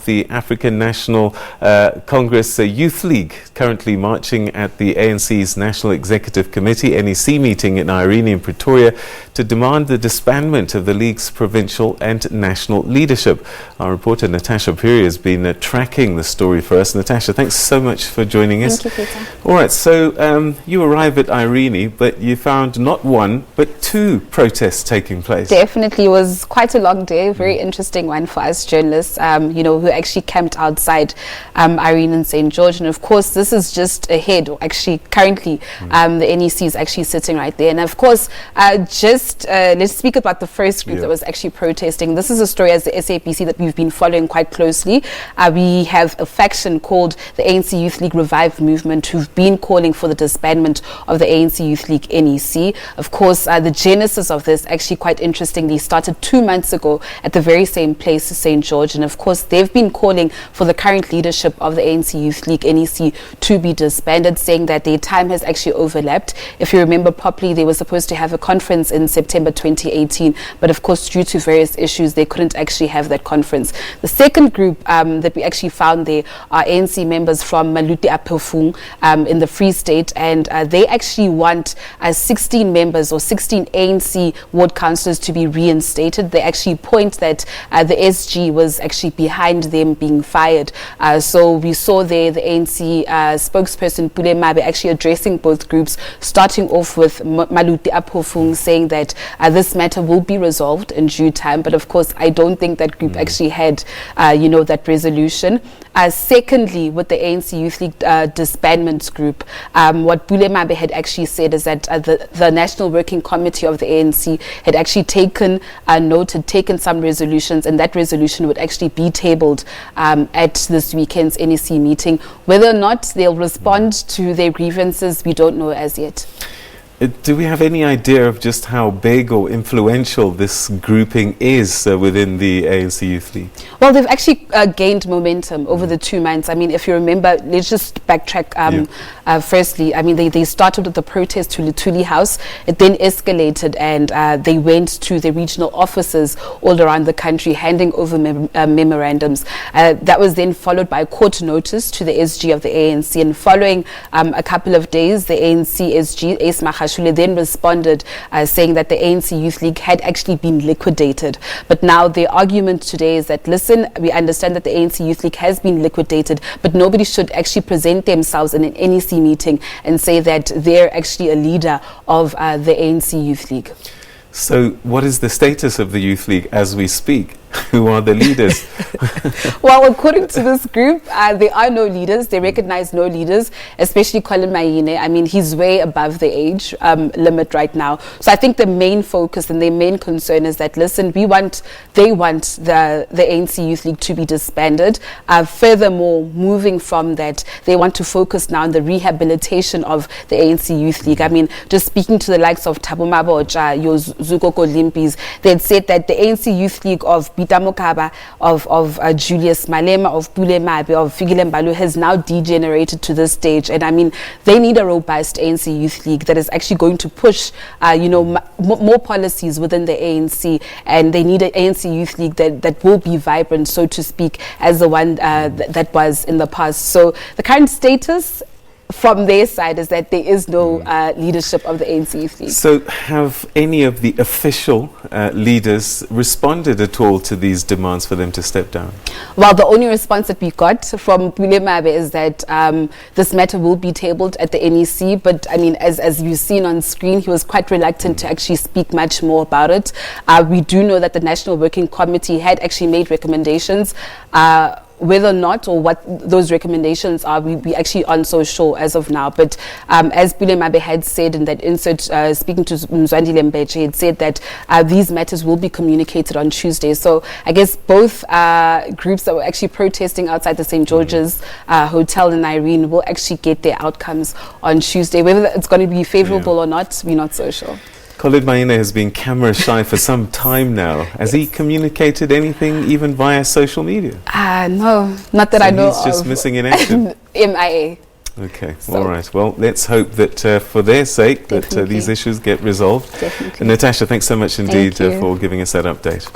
the African National Congress Youth League, currently marching at the ANC's National Executive Committee NEC meeting in Irene in Pretoria to demand the disbandment of the league's provincial and national leadership. Our reporter Natasha Phiri has been tracking the story for us. Natasha, thanks so much for joining us. Thank you, Peter. All right, so you arrive at Irene, but you found not one, but two protests taking place. Definitely, it was quite a long day, a very interesting one for us journalists, who actually camped outside Irene and St. George. And of course, this is just ahead, or actually currently, the NEC is actually sitting right there. And of course, let's speak about the first group that was actually protesting. This is a story as the SABC that we've been following quite closely. We have a faction called the ANC Youth League Revive Movement who've been calling for the disbandment of the ANC Youth League NEC. Of course, the genesis of this actually quite interestingly started 2 months ago at the very same place, St. George. And of course, they've been calling for the current leadership of the ANC Youth League NEC to be disbanded, saying that their time has actually overlapped. If you remember properly, they were supposed to have a conference in September 2018, but of course, due to various issues, they couldn't actually have that conference. The second group that we actually found there are ANC members from Maluti Apofung in the Free State, and they actually want 16 members or 16 ANC ward councillors to be reinstated. They actually point that the SG was actually behind them being fired. So we saw there the ANC spokesperson Pule Mabe actually addressing both groups, starting off with Maluti Apofung, saying that this matter will be resolved in due time. But of course, I don't think that group actually had, that resolution. Secondly, with the ANC Youth League disbandment group, what Pule Mabe had actually said is that the National Working Committee of the ANC had actually taken some resolutions, and that resolution would actually be tabled at this weekend's NEC meeting. Whether or not they'll respond to their grievances, we don't know as yet. Do we have any idea of just how big or influential this grouping is within the ANC Youth League? Well, they've actually gained momentum over the 2 months. I mean, if you remember, let's just backtrack. Firstly, I mean, they started with the protest to Lutuli House. It then escalated, and they went to the regional offices all around the country, handing over memorandums. That was then followed by a court notice to the SG of the ANC. And following a couple of days, the ANC SG, Ace Mahashule, then responded saying that the ANC Youth League had actually been liquidated. But now the argument today is that, listen, we understand that the ANC Youth League has been liquidated, but nobody should actually present themselves in an NEC meeting and say that they're actually a leader of the ANC Youth League. So what is the status of the Youth League as we speak? Who are the leaders? Well, according to this group, there are no leaders. They recognize no leaders, especially Colin Mayine. I mean, he's way above the age limit right now. So I think the main focus and their main concern is that, listen, they want the ANC Youth League to be disbanded. Furthermore, moving from that, they want to focus now on the rehabilitation of the ANC Youth League. I mean, just speaking to the likes of Thabo Maboja, Zukoko Limpis, they had said that the ANC Youth League of Peter Mokaba, of Julius Malema, of Pule Mabe, of Fikile Mbalu has now degenerated to this stage. And I mean, they need a robust ANC Youth League that is actually going to push, more policies within the ANC. And they need an ANC Youth League that will be vibrant, so to speak, as the one that was in the past. So the current status from their side is that there is no leadership of the ANC Youth League. So have any of the official leaders responded at all to these demands for them to step down? Well, the only response that we got from Pule Mabe is that this matter will be tabled at the NEC, but I mean, as you've seen on screen, he was quite reluctant to actually speak much more about it. We do know that the National Working Committee had actually made recommendations. Whether or not or what those recommendations are, we actually aren't so sure as of now. But as Pule Mabe had said in that insert, speaking to Mzwandile Mbeche, he had said that these matters will be communicated on Tuesday. So I guess both groups that were actually protesting outside the St. George's Hotel in Irene will actually get their outcomes on Tuesday. Whether it's going to be favorable or not, we're not so sure. Colin Mayine has been camera shy for some time now. Has he communicated anything even via social media? No, not that I know of. He's just missing in action? MIA. Okay, all right. Well, let's hope that for their sake that these issues get resolved. Definitely. And Natasha, thanks so much indeed for giving us that update.